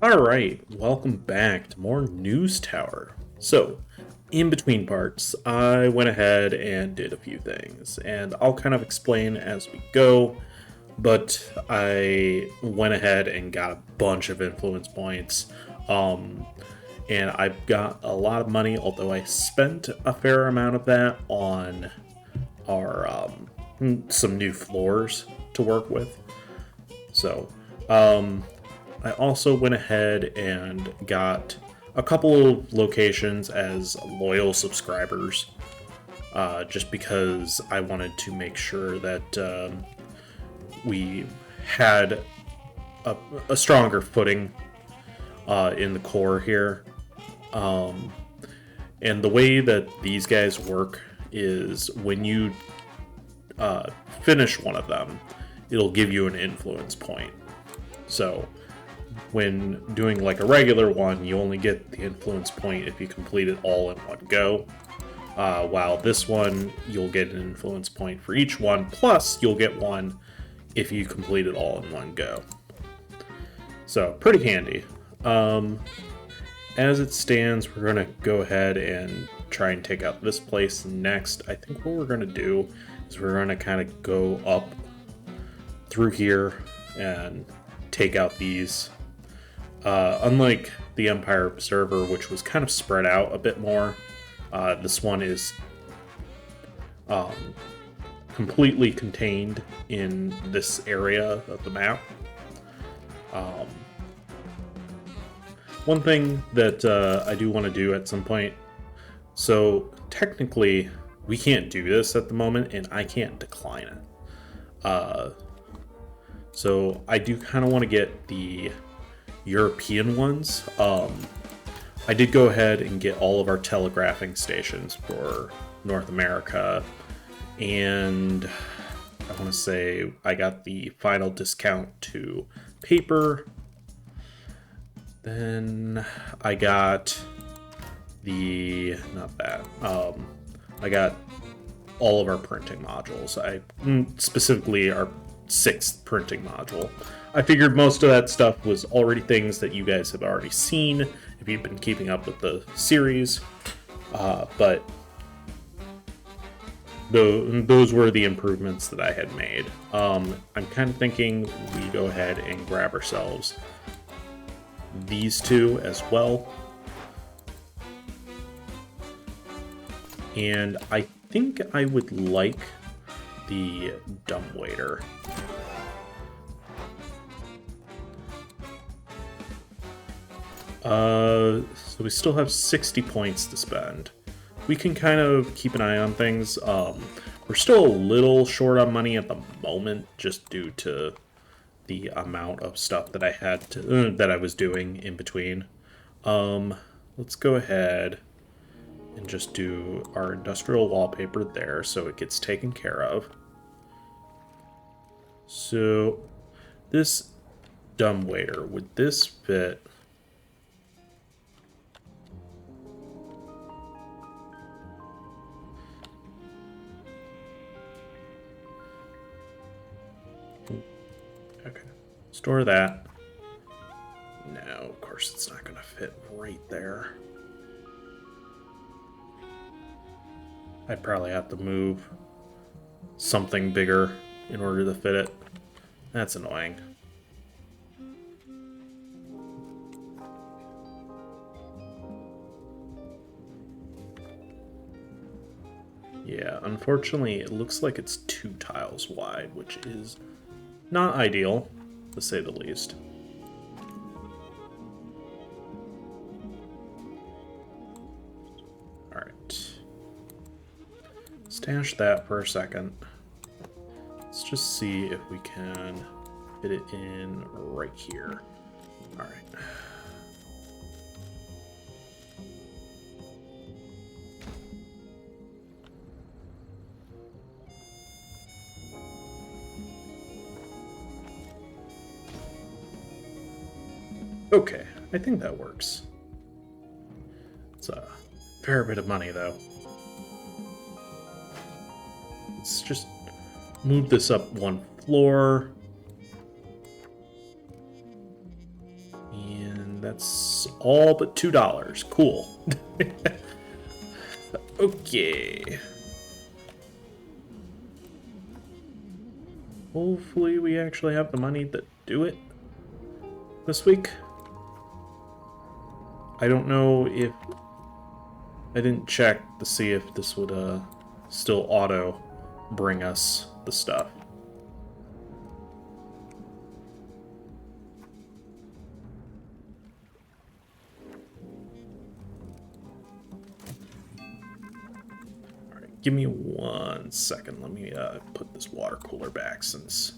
Alright, welcome back to more News Tower. So, in between parts, I went ahead and did a few things, and I'll kind of explain as we go, but I went ahead and got a bunch of influence points, um, and I've got a lot of money, although I spent a fair amount of that on our, some new floors to work with. So, I also went ahead and got a couple of locations as loyal subscribers, just because I wanted to make sure that we had a stronger footing in the core here. And the way that these guys work is when you finish one of them, it'll give you an influence point. So when doing like a regular one, you only get the influence point if you complete it all in one go. While this one, you'll get an influence point for each one, plus you'll get one if you complete it all in one go. So, pretty handy. As it stands, we're going to go ahead and try and take out this place next. I think what we're going to do is we're going to kind of go up through here and take out these. Unlike the Empire Observer, which was kind of spread out a bit more, this one is completely contained in this area of the map. One thing that I do want to do at some point, so technically we can't do this at the moment, and I can't decline it. So I do kind of want to get the European ones. I did go ahead and get all of our telegraphing stations for North America, and I want to say I got the final discount to paper. Then I got I got all of our printing modules. Specifically our 6th printing module. I figured most of that stuff was already things that you guys have already seen if you've been keeping up with the series, but those were the improvements that I had made. I'm kind of thinking we go ahead and grab ourselves these two as well. And I think I would like the dumbwaiter. So we still have 60 points to spend. We can kind of keep an eye on things. We're still a little short on money at the moment, just due to the amount of stuff that I had to that I was doing in between. Let's go ahead and just do our industrial wallpaper there so it gets taken care of. So this dumbwaiter, would this fit? Okay, store that. No, of course it's not going to fit right there. I'd probably have to move something bigger in order to fit it. That's annoying. Yeah, unfortunately, it looks like it's 2 tiles wide, which is not ideal, to say the least. Alright. Stash that for a second. Let's just see if we can fit it in right here. Alright. Okay, I think that works. It's a fair bit of money, though. Let's just move this up 1 floor. And that's all but $2. Cool. Okay. Hopefully we actually have the money to do it this week. I don't know if... I didn't check to see if this would still auto bring us the stuff. Alright, give me 1 second. Let me put this water cooler back since...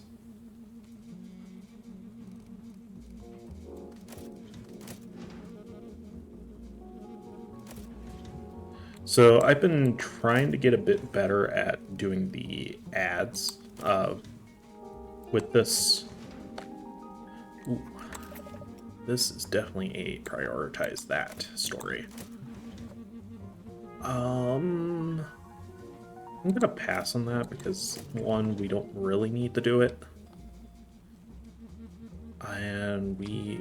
So I've been trying to get a bit better at doing the ads with this. Ooh, this is definitely a prioritize that story. I'm gonna pass on that because one, we don't really need to do it, and we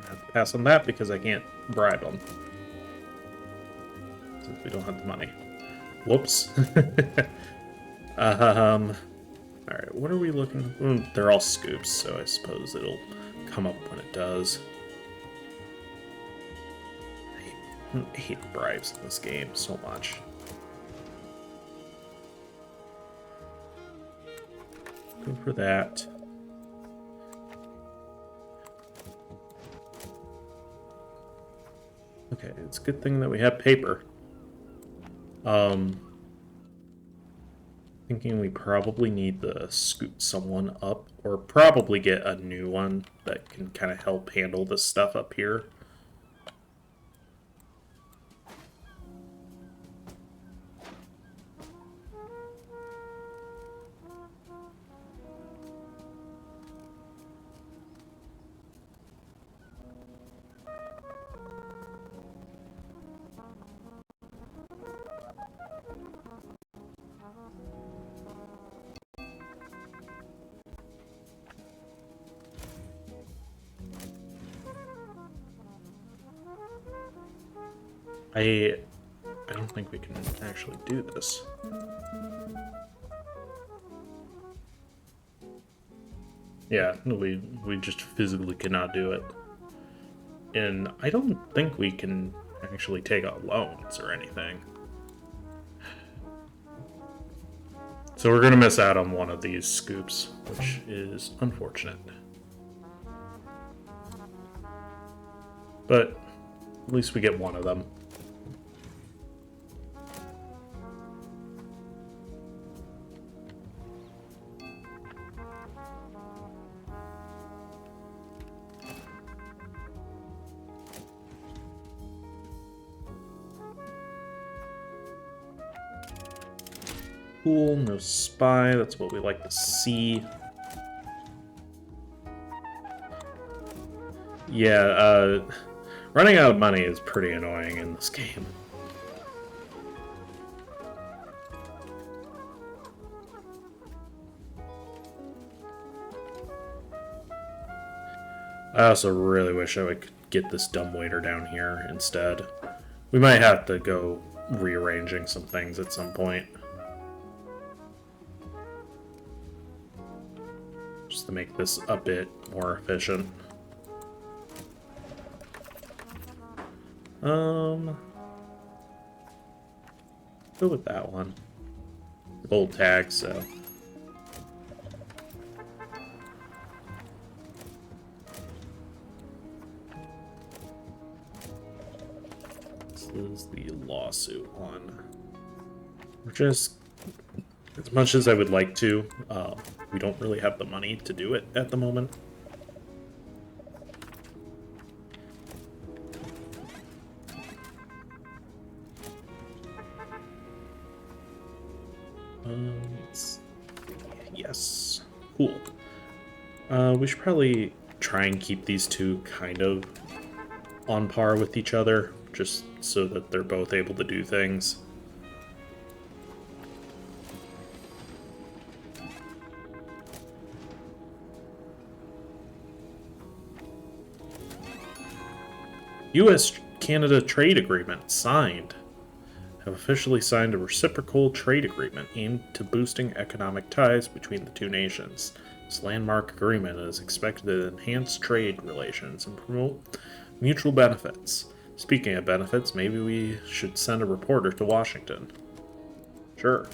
have to pass on that because I can't bribe them. We don't have the money. Whoops. Alright, what are we looking... they're all scoops, so I suppose it'll come up when it does. I hate bribes in this game so much. Go for that. Okay, it's a good thing that we have paper. Thinking we probably need to scoot someone up, or probably get a new one that can kind of help handle this stuff up here. I don't think we can actually do this. Yeah, we just physically cannot do it. And I don't think we can actually take out loans or anything. So we're gonna miss out on one of these scoops, which is unfortunate. But at least we get one of them. Cool, no spy, that's what we like to see. Yeah, running out of money is pretty annoying in this game. I also really wish I could get this dumbwaiter down here instead. We might have to go rearranging some things at some point. Just to make this a bit more efficient. Go with that one. Gold tag, so. This is the lawsuit one. We're just, as much as I would like to, we don't really have the money to do it at the moment. Yes. Cool. We should probably try and keep these two kind of on par with each other, just so that they're both able to do things. U.S.-Canada trade agreement signed. Have officially signed a reciprocal trade agreement aimed to boosting economic ties between the two nations. This landmark agreement is expected to enhance trade relations and promote mutual benefits. Speaking of benefits, maybe we should send a reporter to Washington. Sure.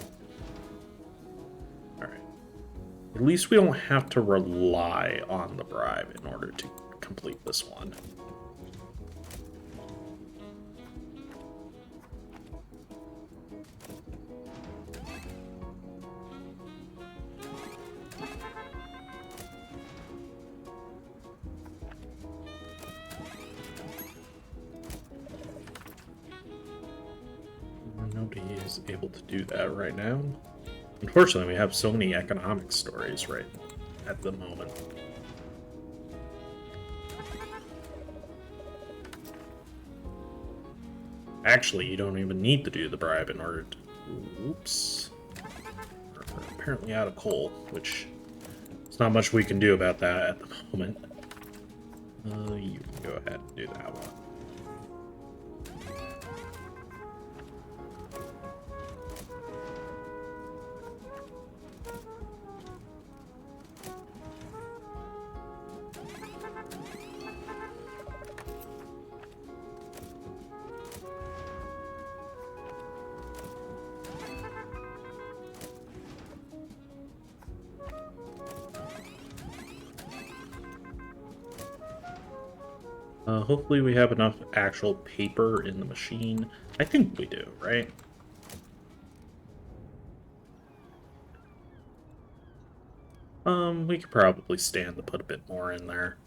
Alright. At least we don't have to rely on the bribe in order to complete this one. Nobody is able to do that right now. Unfortunately, we have so many economic stories right at the moment. Actually, you don't even need to do the bribe in order to... Oops. We're apparently out of coal, which... There's not much we can do about that at the moment. You can go ahead and do that one. Hopefully we have enough actual paper in the machine. I think we do, right? We could probably stand to put a bit more in there.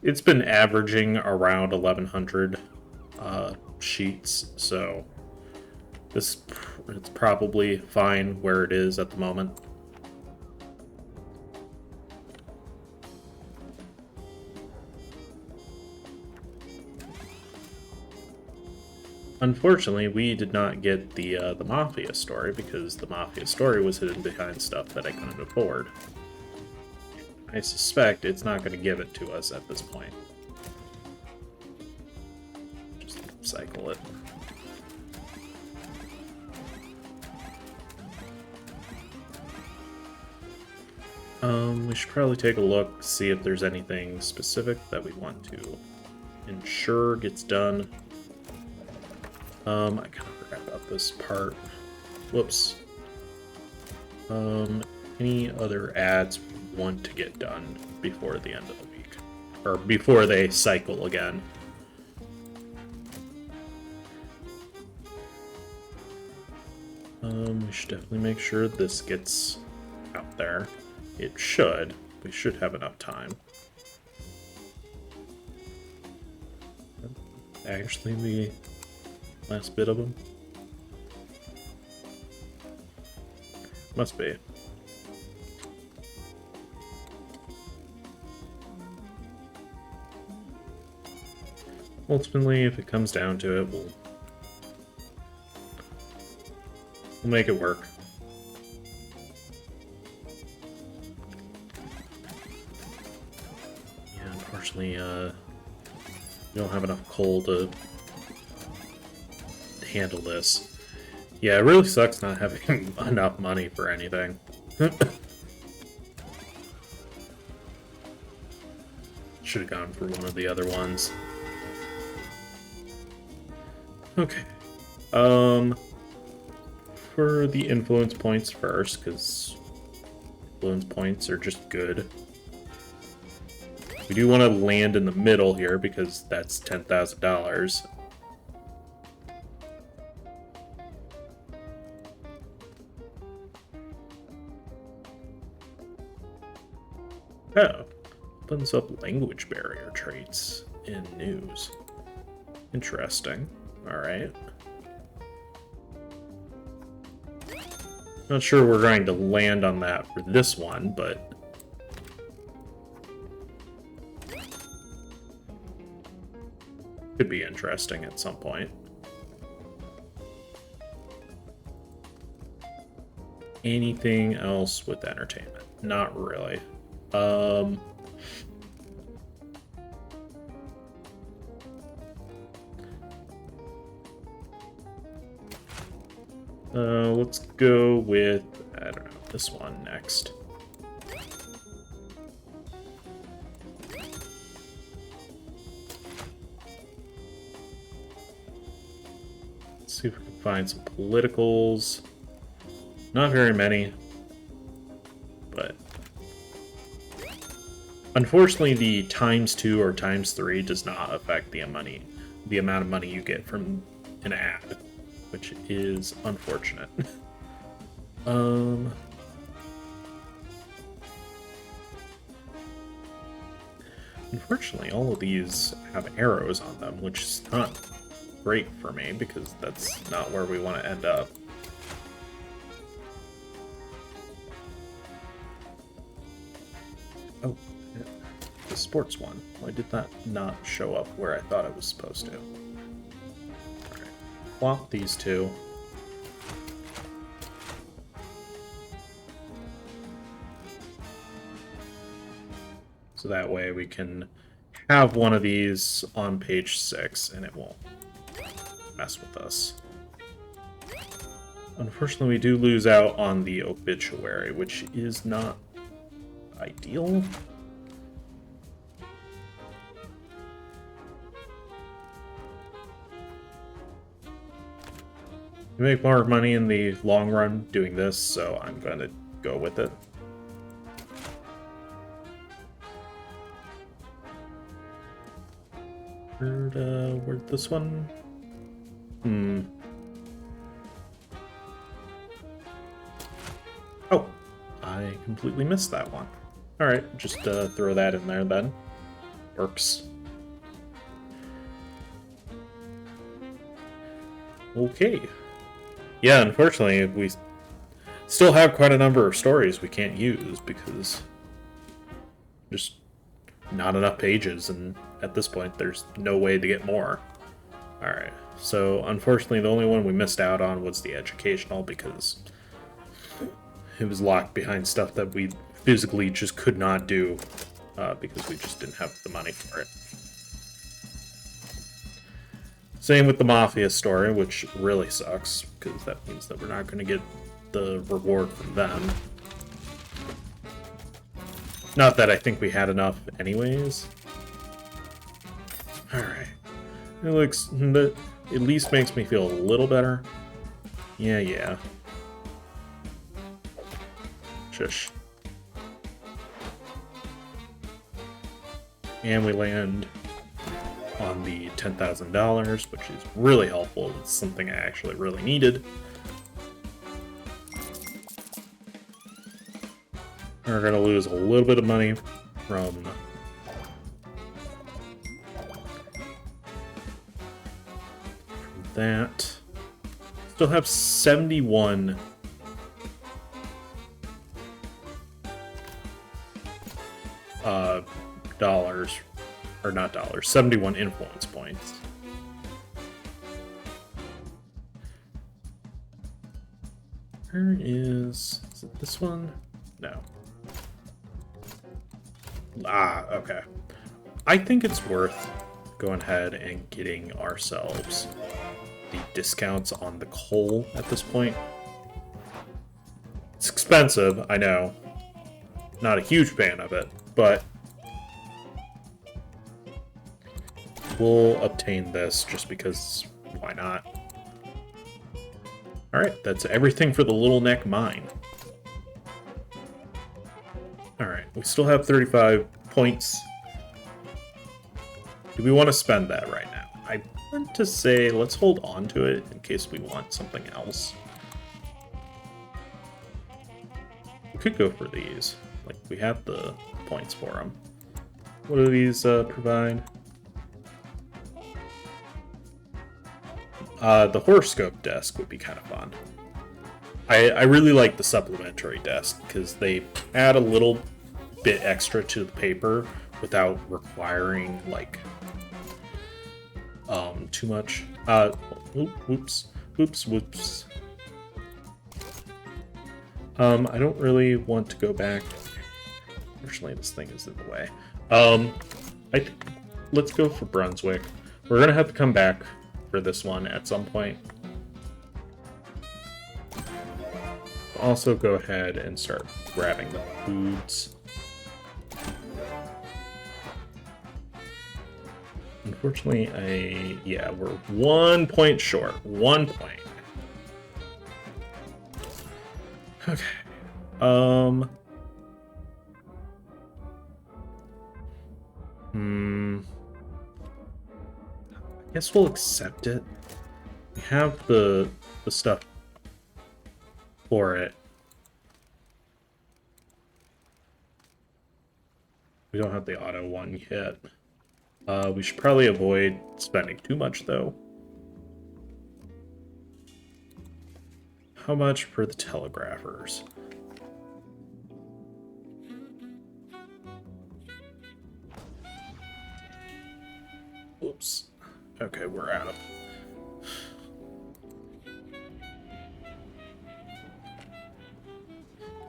It's been averaging around 1,100 sheets, so it's probably fine where it is at the moment. Unfortunately, we did not get the Mafia story because the Mafia story was hidden behind stuff that I couldn't afford. I suspect it's not going to give it to us at this point. Just cycle it. We should probably take a look, see if there's anything specific that we want to ensure gets done. I kind of forgot about this part. Whoops. Any other ads we want to get done before the end of the week? Or before they cycle again? We should definitely make sure this gets out there. It should. We should have enough time. Actually, the last bit of them? Must be. Ultimately, if it comes down to it, we'll make it work. Yeah, unfortunately, we don't have enough coal to handle this. Yeah, it really sucks not having enough money for anything. Should have gone for one of the other ones. Okay. For the influence points first, because influence points are just good. We do want to land in the middle here because that's $10,000. Oh, opens up language barrier traits in news. Interesting. Alright. Not sure we're going to land on that for this one, but... could be interesting at some point. anything else with entertainment? Not really. Let's go with, I don't know, this one next. Let's see if we can find some politicals. Not very many, but unfortunately the ×2 or ×3 does not affect the amount of money you get from an ad, which is unfortunate. Unfortunately, all of these have arrows on them, which is not great for me because that's not where we want to end up. Oh, yeah. The sports one. Why did that not show up where I thought it was supposed to? Alright, flop these two. So that way we can have one of these on page 6 and it won't mess with us. Unfortunately, we do lose out on the obituary, which is not ideal. We make more money in the long run doing this, so I'm going to go with it. Where'd this one? Oh, I completely missed that one. Alright, just throw that in there then. Works. Okay. Yeah, unfortunately, we still have quite a number of stories we can't use because just not enough pages, and at this point there's no way to get more. Alright, so unfortunately the only one we missed out on was the educational because it was locked behind stuff that we physically just could not do because we just didn't have the money for it. Same with the Mafia story, which really sucks because that means that we're not going to get the reward from them. Not that I think we had enough anyways. Alright. It looks... that at least makes me feel a little better. Yeah. Shush. And we land on the $10,000, which is really helpful. It's something I actually really needed. We're going to lose a little bit of money from that. Still have 71 dollars, or not dollars, 71 influence points. Where is it this one? No. Okay. I think it's worth going ahead and getting ourselves the discounts on the coal at this point. It's expensive, I know. Not a huge fan of it, but we'll obtain this just because why not? Alright, that's everything for the Little Neck Mine. Alright, we still have 35 points. Do we want to spend that right now? I want to say let's hold on to it in case we want something else. We could go for these. Like, we have the points for them. What do these provide? The horoscope desk would be kind of fun. I really like the supplementary desk because they add a little bit extra to the paper without requiring like too much. Whoops. I don't really want to go back. Unfortunately, this thing is in the way. I think let's go for Brunswick. We're gonna have to come back for this one at some point. Also, go ahead and start grabbing the foods. Unfortunately, yeah, we're 1 point short. 1 point. Okay. I guess we'll accept it. We have the stuff for it. We don't have the auto one yet. We should probably avoid spending too much, though. How much for the telegraphers? Oops. Okay, we're out of...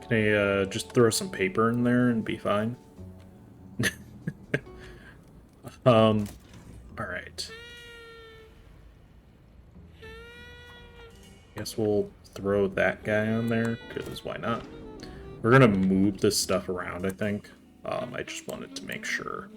Can I just throw some paper in there and be fine? Alright. Guess we'll throw that guy on there, because why not? We're gonna move this stuff around, I think. I just wanted to make sure.